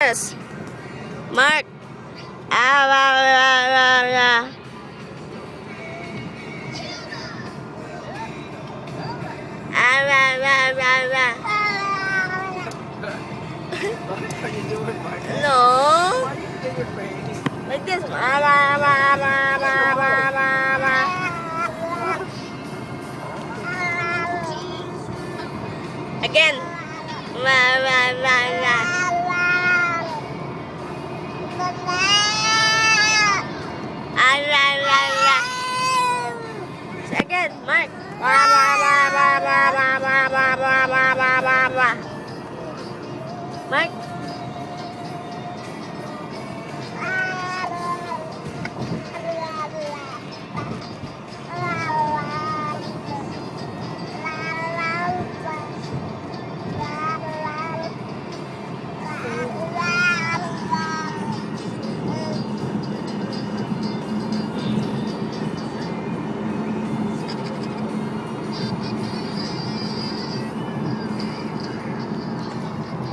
Marcus. Mark. Ah, rah, rah, rah, rah. Ah, rah, rah, rah, rah. What are you doing, Marcus? No. Why are you doing your face? Like this. Ah, rah, rah, rah, rah, rah, rah, rah. Again. Rah, rah, rah, rah. Ah, rah, rah, rah. Second, Mark. Rah, rah, rah, rah, rah, rah, rah, rah, rah, rah, rah, rah, rah. Mark.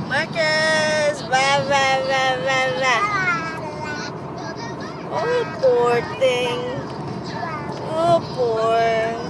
Marcus. Rah, rah, rah, rah, rah. Oh, poor thing. Oh, poor.